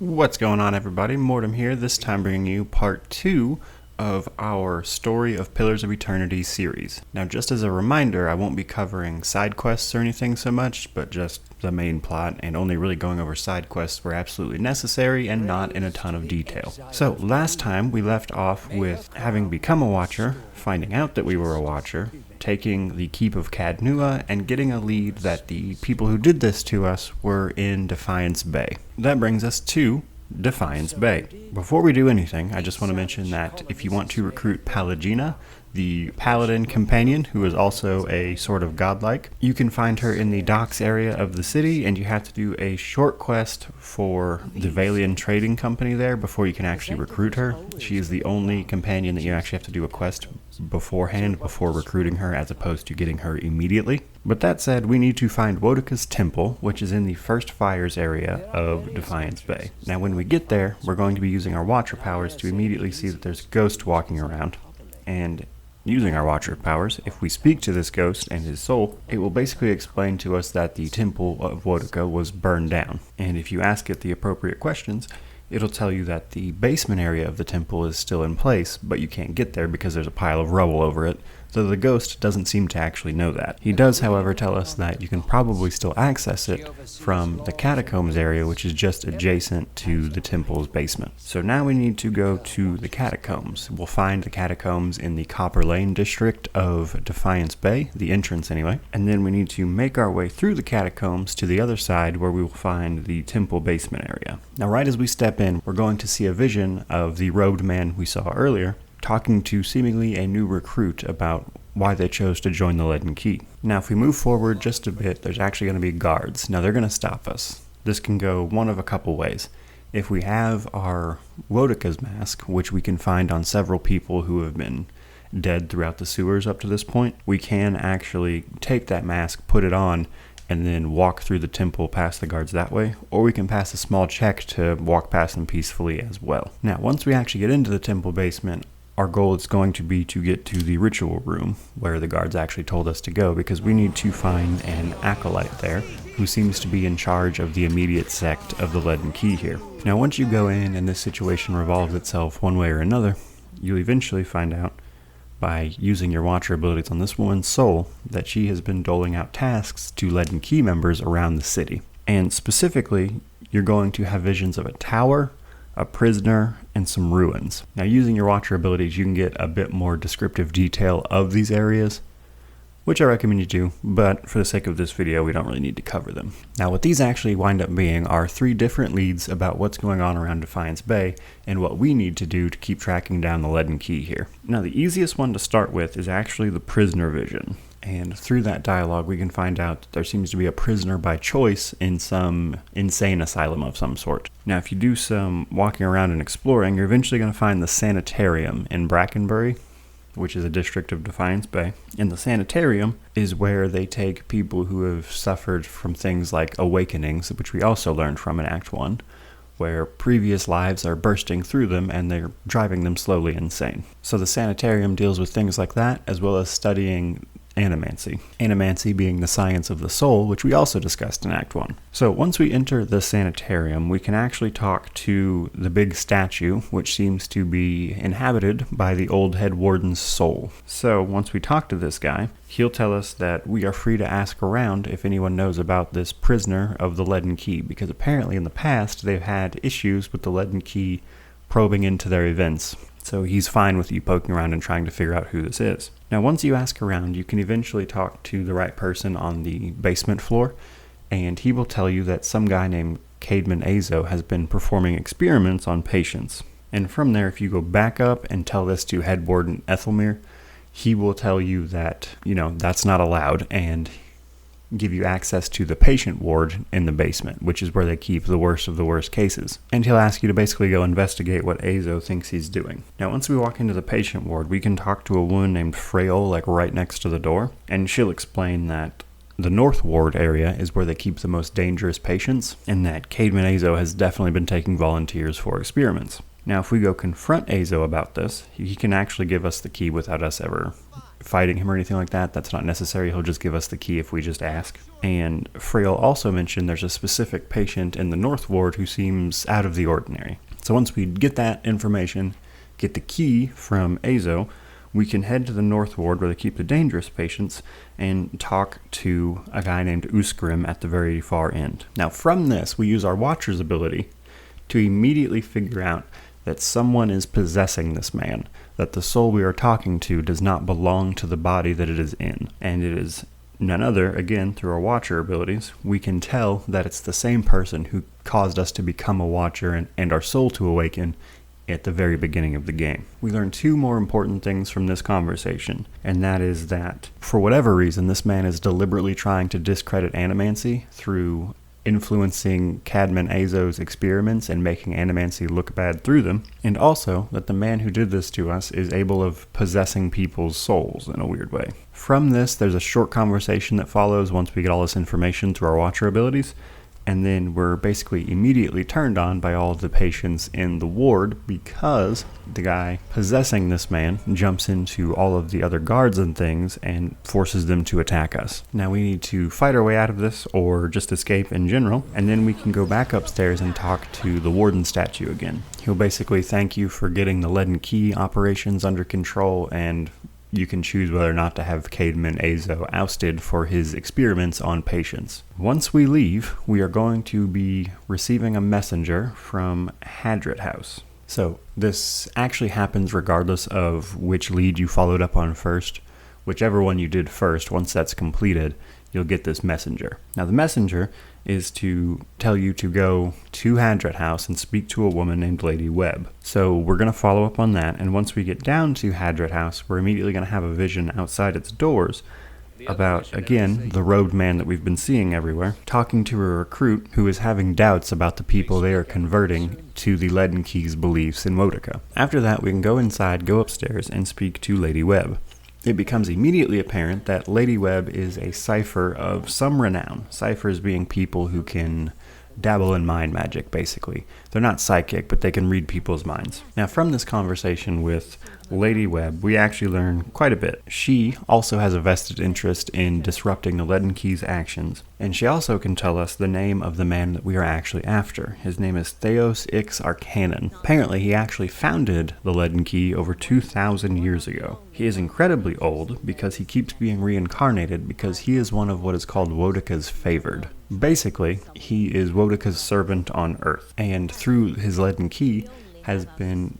What's going on, everybody? Mortem here, this time bringing you part 2 of our Story of Pillars of Eternity series. Now, just as a reminder, I won't be covering side quests or anything so much, but just the main plot, and only really going over side quests where absolutely necessary and not in a ton of detail. So, last time we left off with having become a Watcher, finding out that we were a Watcher, taking the Keep of Cadnua, and getting a lead that the people who did this to us were in Defiance Bay. That brings us to Defiance Bay. Before we do anything, I just want to mention that if you want to recruit Pallegina, the paladin companion, who is also a sort of godlike, you can find her in the docks area of the city, and you have to do a short quest for the Valian Trading Company there before you can actually recruit her. She is the only companion that you actually have to do a quest beforehand before recruiting her, as opposed to getting her immediately. But that said, we need to find Woedica's Temple, which is in the First Fires area of Defiance Bay. Now when we get there, we're going to be using our Watcher powers to immediately see that there's a ghost walking around, and using our Watcher powers, if we speak to this ghost and his soul, it will basically explain to us that the Temple of Woedica was burned down. And if you ask it the appropriate questions, it'll tell you that the basement area of the temple is still in place, but you can't get there because there's a pile of rubble over it, though the ghost doesn't seem to actually know that. He does, however, tell us that you can probably still access it from the catacombs area, which is just adjacent to the temple's basement. So now we need to go to the catacombs. We'll find the catacombs in the Copper Lane district of Defiance Bay, the entrance anyway, and then we need to make our way through the catacombs to the other side where we will find the temple basement area. Now right as we step in, we're going to see a vision of the robed man we saw earlier, talking to seemingly a new recruit about why they chose to join the Leaden Key. Now if we move forward just a bit, there's actually going to be guards. Now they're going to stop us. This can go one of a couple ways. If we have our Woedica's mask, which we can find on several people who have been dead throughout the sewers up to this point, we can actually take that mask, put it on, and then walk through the temple past the guards that way, or we can pass a small check to walk past them peacefully as well. Now once we actually get into the temple basement, our goal is going to be to get to the ritual room, where the guards actually told us to go, because we need to find an acolyte there, who seems to be in charge of the immediate sect of the Leaden Key here. Now once you go in and this situation revolves itself one way or another, you'll eventually find out, by using your Watcher abilities on this woman's soul, that she has been doling out tasks to Leaden Key members around the city. And specifically, you're going to have visions of a tower, a prisoner, and some ruins. Now using your Watcher abilities, you can get a bit more descriptive detail of these areas, which I recommend you do, but for the sake of this video, we don't really need to cover them. Now what these actually wind up being are 3 different leads about what's going on around Defiance Bay, and what we need to do to keep tracking down the Leaden Key here. Now the easiest one to start with is actually the prisoner vision. And through that dialogue, we can find out that there seems to be a prisoner by choice in some insane asylum of some sort. Now, if you do some walking around and exploring, you're eventually going to find the sanitarium in Brackenbury, which is a district of Defiance Bay. And the sanitarium is where they take people who have suffered from things like awakenings, which we also learned from in Act 1, where previous lives are bursting through them and they're driving them slowly insane. So the sanitarium deals with things like that, as well as studying animancy. Animancy being the science of the soul, which we also discussed in Act 1. So once we enter the sanitarium, we can actually talk to the big statue, which seems to be inhabited by the old head warden's soul. So once we talk to this guy, he'll tell us that we are free to ask around if anyone knows about this prisoner of the Leaden Key, because apparently in the past they've had issues with the Leaden Key probing into their events. So he's fine with you poking around and trying to figure out who this is. Now once you ask around, you can eventually talk to the right person on the basement floor, and he will tell you that some guy named Caedmon Azo has been performing experiments on patients. And from there, if you go back up and tell this to Head Warden Ethelmere, he will tell you that, that's not allowed, and give you access to the patient ward in the basement, which is where they keep the worst of the worst cases. And he'll ask you to basically go investigate what Azo thinks he's doing. Now, once we walk into the patient ward, we can talk to a woman named Freyol, right next to the door, and she'll explain that the North Ward area is where they keep the most dangerous patients, and that Caedmon Azo has definitely been taking volunteers for experiments. Now, if we go confront Azo about this, he can actually give us the key without us ever fighting him or anything like that. That's not necessary. He'll just give us the key if we just ask. And Frail also mentioned there's a specific patient in the North Ward who seems out of the ordinary. So once we get that information, get the key from Azo, we can head to the North Ward where they keep the dangerous patients and talk to a guy named Uskrim at the very far end. Now from this, we use our Watcher's ability to immediately figure out that someone is possessing this man, that the soul we are talking to does not belong to the body that it is in, and it is none other, again, through our Watcher abilities, we can tell that it's the same person who caused us to become a Watcher and our soul to awaken at the very beginning of the game. We learn two more important things from this conversation, and that is that, for whatever reason, this man is deliberately trying to discredit animancy through influencing Cadman Azo's experiments and making animancy look bad through them, and also that the man who did this to us is able of possessing people's souls in a weird way. From this, there's a short conversation that follows once we get all this information through our Watcher abilities, and then we're basically immediately turned on by all of the patients in the ward because the guy possessing this man jumps into all of the other guards and things and forces them to attack us. Now we need to fight our way out of this or just escape in general, and then we can go back upstairs and talk to the warden statue again. He'll basically thank you for getting the lead and key operations under control, and you can choose whether or not to have Cadman Azo ousted for his experiments on patients. Once we leave, we are going to be receiving a messenger from Hadrit House. So this actually happens regardless of which lead you followed up on first. Whichever one you did first, once that's completed, you'll get this messenger. Now the messenger is to tell you to go to Hadrit House and speak to a woman named Lady Webb. So we're going to follow up on that, and once we get down to Hadrit House, we're immediately going to have a vision outside its doors about, again, the robed man that we've been seeing everywhere, talking to a recruit who is having doubts about the people they are converting to the Leaden Key's beliefs in Wodica. After that, we can go inside, go upstairs, and speak to Lady Webb. It becomes immediately apparent that Lady Webb is a cipher of some renown. Ciphers being people who can dabble in mind magic, basically. They're not psychic, but they can read people's minds. Now, from this conversation with Lady Webb, we actually learn quite a bit. She also has a vested interest in disrupting the Leaden Key's actions, and she also can tell us the name of the man that we are actually after. His name is Theos Ix Arcanon. Apparently, he actually founded the Leaden Key over 2,000 years ago. He is incredibly old because he keeps being reincarnated because he is one of what is called Wodica's favored. Basically, he is Wodica's servant on Earth, and through his Leaden Key has been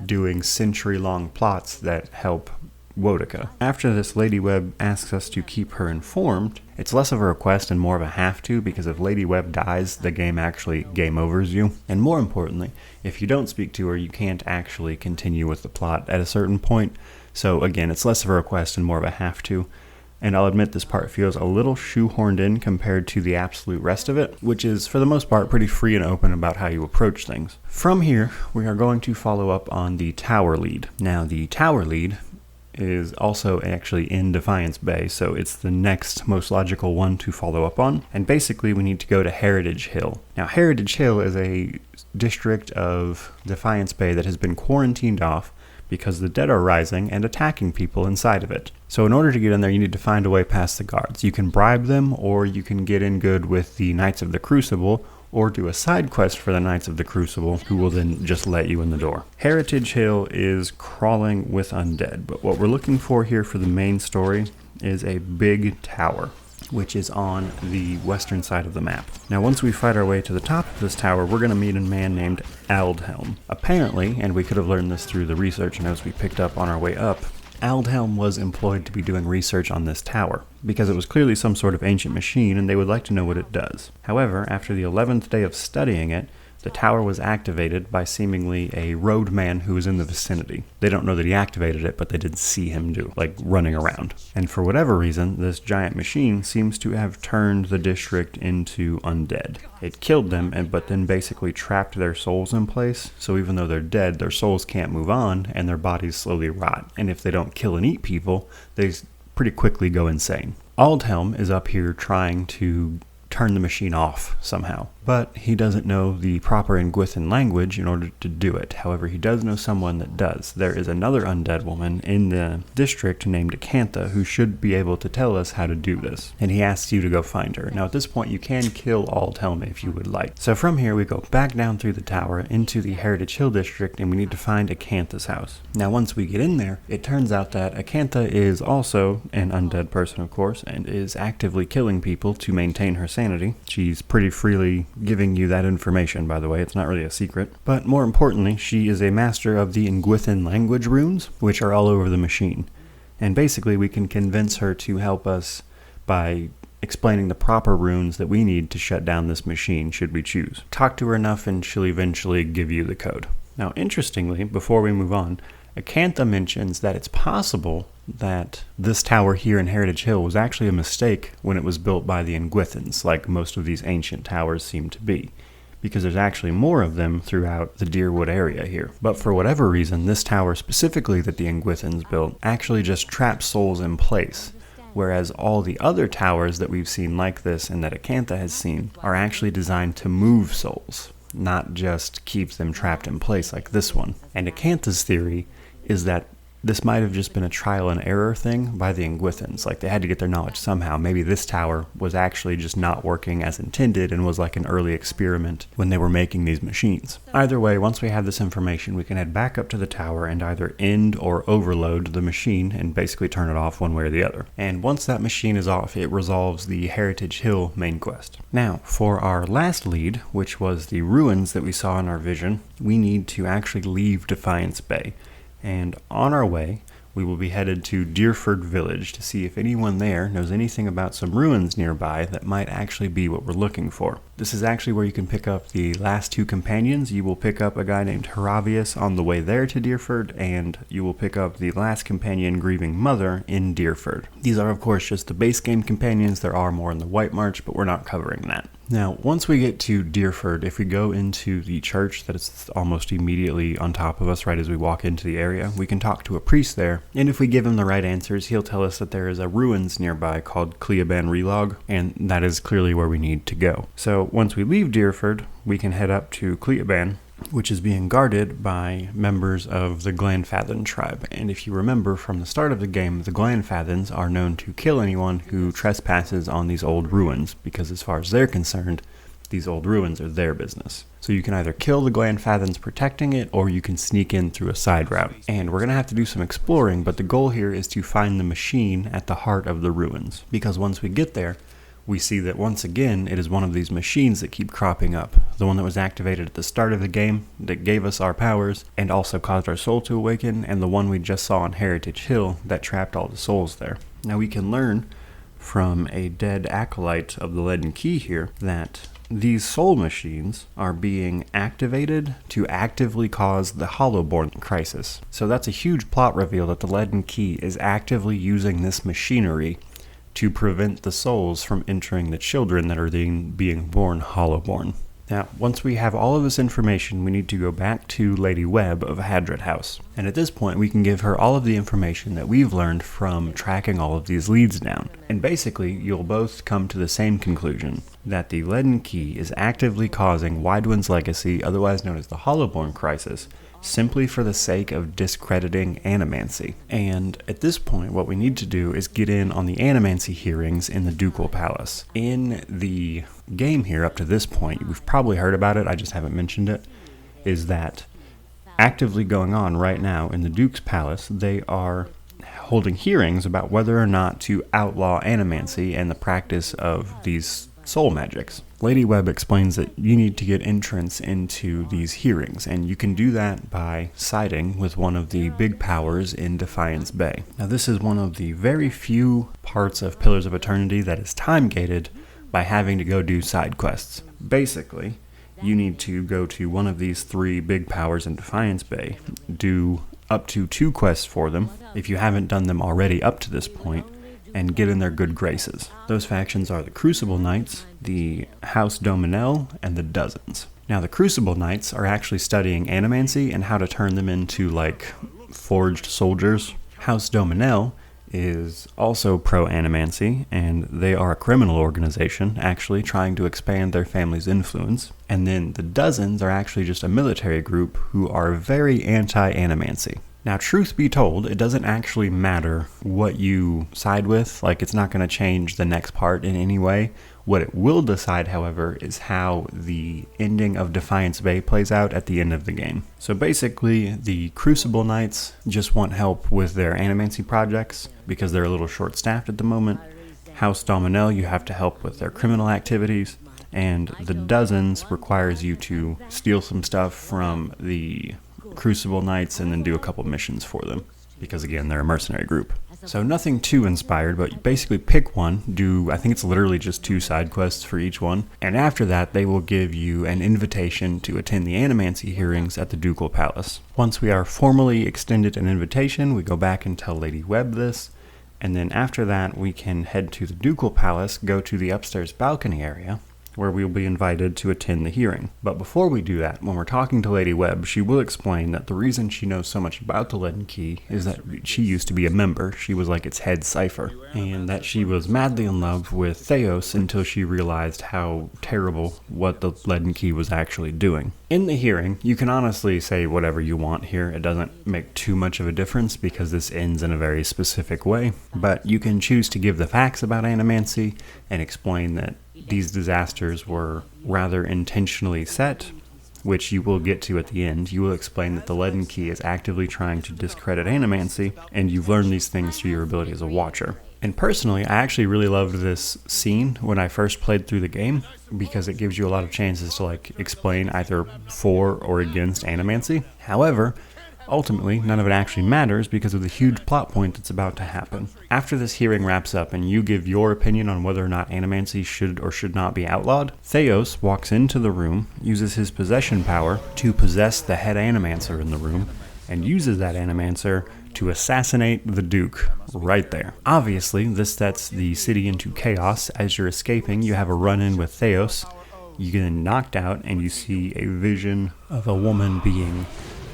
doing century-long plots that help Wodica. After this, Lady Webb asks us to keep her informed. It's less of a request and more of a have to, because if Lady Webb dies, the game actually game overs you. And more importantly, if you don't speak to her, you can't actually continue with the plot at a certain point. So again, it's less of a request and more of a have to. And I'll admit this part feels a little shoehorned in compared to the absolute rest of it, which is, for the most part, pretty free and open about how you approach things. From here, we are going to follow up on the tower lead. Now, the tower lead is also actually in Defiance Bay, so it's the next most logical one to follow up on. And basically, we need to go to Heritage Hill. Now, Heritage Hill is a district of Defiance Bay that has been quarantined off because the dead are rising and attacking people inside of it. So in order to get in there, you need to find a way past the guards. You can bribe them, or you can get in good with the Knights of the Crucible, or do a side quest for the Knights of the Crucible, who will then just let you in the door. Heritage Hill is crawling with undead, but what we're looking for here for the main story is a big tower, which is on the western side of the map. Now, once we fight our way to the top of this tower, we're going to meet a man named Aldhelm. Apparently, and we could have learned this through the research notes we picked up on our way up, Aldhelm was employed to be doing research on this tower, because it was clearly some sort of ancient machine and they would like to know what it does. However, after the 11th day of studying it, the tower was activated by seemingly a road man who was in the vicinity. They don't know that he activated it, but they did see him running around. And for whatever reason, this giant machine seems to have turned the district into undead. It killed them, but then basically trapped their souls in place, so even though they're dead, their souls can't move on, and their bodies slowly rot. And if they don't kill and eat people, they pretty quickly go insane. Aldhelm is up here trying to turn the machine off somehow, but he doesn't know the proper Nguithan language in order to do it. However, he does know someone that does. There is another undead woman in the district named Acantha who should be able to tell us how to do this, and he asks you to go find her. Now at this point you can kill all Telma if you would like. So from here we go back down through the tower into the Heritage Hill district, and we need to find Acantha's house. Now once we get in there, it turns out that Acantha is also an undead person, of course, and is actively killing people to maintain her sanity. She's pretty freely giving you that information, by the way. It's not really a secret. But more importantly, she is a master of the Nguithan language runes, which are all over the machine. And basically we can convince her to help us by explaining the proper runes that we need to shut down this machine should we choose. Talk to her enough and she'll eventually give you the code. Now interestingly, before we move on, Acantha mentions that it's possible that this tower here in Heritage Hill was actually a mistake when it was built by the Nguithans, like most of these ancient towers seem to be, because there's actually more of them throughout the Deerwood area here. But for whatever reason, this tower specifically that the Nguithans built actually just traps souls in place, whereas all the other towers that we've seen like this and that Acantha has seen are actually designed to move souls, not just keep them trapped in place like this one. And Acantha's theory is that this might have just been a trial and error thing by the Nguithans, like they had to get their knowledge somehow. Maybe this tower was actually just not working as intended and was like an early experiment when they were making these machines. Either way, once we have this information, we can head back up to the tower and either end or overload the machine and basically turn it off one way or the other. And once that machine is off, it resolves the Heritage Hill main quest. Now, for our last lead, which was the ruins that we saw in our vision, we need to actually leave Defiance Bay. And on our way, we will be headed to Deerford Village to see if anyone there knows anything about some ruins nearby that might actually be what we're looking for. This is actually where you can pick up the last two companions. You will pick up a guy named Haravius on the way there to Deerford, and you will pick up the last companion, Grieving Mother, in Deerford. These are, of course, just the base game companions. There are more in the White March, but we're not covering that. Now, once we get to Deerford, if we go into the church that is almost immediately on top of us right as we walk into the area, we can talk to a priest there, and if we give him the right answers, he'll tell us that there is a ruins nearby called Cleoban Relog, and that is clearly where we need to go. So once we leave Deerford, we can head up to Cleoban, which is being guarded by members of the Glanfathan tribe. And if you remember from the start of the game, the Glanfathans are known to kill anyone who trespasses on these old ruins, because as far as they're concerned, these old ruins are their business. So you can either kill the Glanfathans protecting it, or you can sneak in through a side route. And we're going to have to do some exploring, but the goal here is to find the machine at the heart of the ruins, because once we get there, we see that once again it is one of these machines that keep cropping up. The one that was activated at the start of the game that gave us our powers and also caused our soul to awaken, and the one we just saw on Heritage Hill that trapped all the souls there. Now we can learn from a dead acolyte of the Leaden Key here that these soul machines are being activated to actively cause the Hollowborn Crisis. So that's a huge plot reveal that the Leaden Key is actively using this machinery to prevent the souls from entering the children that are being born Hollowborn. Now, once we have all of this information, we need to go back to Lady Webb of Hadred House. And at this point, we can give her all of the information that we've learned from tracking all of these leads down. And basically, you'll both come to the same conclusion, that the Leaden Key is actively causing Widewind's Legacy, otherwise known as the Hollowborn Crisis, simply for the sake of discrediting animancy. And at this point, what we need to do is get in on the animancy hearings in the Ducal Palace. In the game here up to this point, you've probably heard about it, I just haven't mentioned it, is that actively going on right now in the Duke's Palace, they are holding hearings about whether or not to outlaw animancy and the practice of these soul magics. Lady Webb explains that you need to get entrance into these hearings, and you can do that by siding with one of the big powers in Defiance Bay. Now this is one of the very few parts of Pillars of Eternity that is time-gated by having to go do side quests. Basically, you need to go to one of these three big powers in Defiance Bay, do up to 2 quests for them, if you haven't done them already up to this point, and get in their good graces. Those factions are the Crucible Knights, the House Dominel, and the Dozens. Now the Crucible Knights are actually studying animancy and how to turn them into like forged soldiers. House Dominel is also pro-animancy, and they are a criminal organization, actually, trying to expand their family's influence. And then the Dozens are actually just a military group who are very anti-animancy. Now, truth be told, it doesn't actually matter what you side with. Like, it's not going to change the next part in any way. What it will decide, however, is how the ending of Defiance Bay plays out at the end of the game. So basically, the Crucible Knights just want help with their animancy projects because they're a little short-staffed at the moment. House Dominel, you have to help with their criminal activities. And the Dozens requires you to steal some stuff from the Crucible Knights and then do a couple missions for them. Because again, they're a mercenary group. So nothing too inspired, but you basically pick one, I think it's literally just 2 side quests for each one, and after that they will give you an invitation to attend the animancy hearings at the Ducal Palace. Once we are formally extended an invitation, we go back and tell Lady Webb this, and then after that we can head to the Ducal Palace, go to the upstairs balcony area, where we will be invited to attend the hearing. But before we do that, when we're talking to Lady Webb, she will explain that the reason she knows so much about the Leaden Key is that she used to be a member. She was like its head cipher. And that she was madly in love with Theos until she realized how terrible what the Leaden Key was actually doing. In the hearing, you can honestly say whatever you want here. It doesn't make too much of a difference because this ends in a very specific way. But you can choose to give the facts about animancy and explain that these disasters were rather intentionally set, which you will get to at the end. You will explain that the Leaden Key is actively trying to discredit animancy, and you've learned these things through your ability as a watcher. And personally, I actually really loved this scene when I first played through the game, because it gives you a lot of chances to explain either for or against animancy. However, ultimately, none of it actually matters because of the huge plot point that's about to happen. After this hearing wraps up and you give your opinion on whether or not animancy should or should not be outlawed, Theos walks into the room, uses his possession power to possess the head animancer in the room, and uses that animancer to assassinate the Duke right there. Obviously, this sets the city into chaos. As you're escaping, you have a run-in with Theos. You get knocked out and you see a vision of a woman being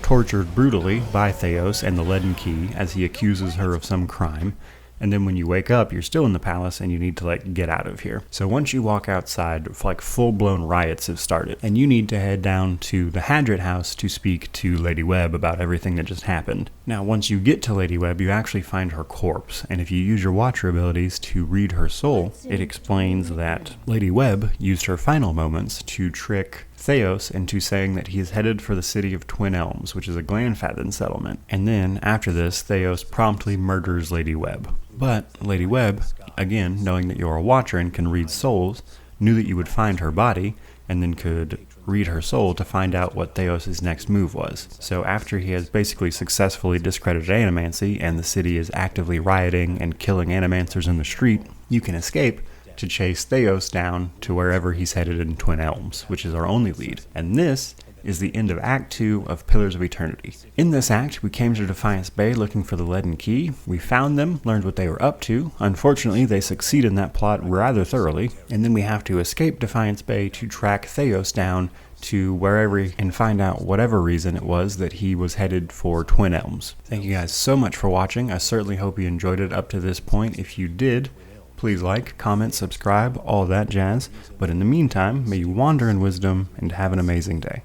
tortured brutally by Theos and the Leaden Key as he accuses her of some crime. And then when you wake up, you're still in the palace and you need to get out of here. So once you walk outside, full-blown riots have started. And you need to head down to the Hadrit house to speak to Lady Webb about everything that just happened. Now, once you get to Lady Webb, you actually find her corpse. And if you use your Watcher abilities to read her soul, it explains that Lady Webb used her final moments to trick Theos into saying that he is headed for the city of Twin Elms, which is a Glanfadden settlement. And then, after this, Theos promptly murders Lady Webb. But Lady Webb, again, knowing that you're a Watcher and can read souls, knew that you would find her body, and then could read her soul to find out what Theos' next move was. So after he has basically successfully discredited animancy, and the city is actively rioting and killing animancers in the street, you can escape to chase Theos down to wherever he's headed in Twin Elms, which is our only lead. And this is the end of Act 2 of Pillars of Eternity. In this act, we came to Defiance Bay looking for the Leaden Key. We found them, learned what they were up to. Unfortunately, they succeed in that plot rather thoroughly. And then we have to escape Defiance Bay to track Theos down to wherever and find out whatever reason it was that he was headed for Twin Elms. Thank you guys so much for watching. I certainly hope you enjoyed it up to this point. If you did, please like, comment, subscribe, all that jazz. But in the meantime, may you wander in wisdom and have an amazing day.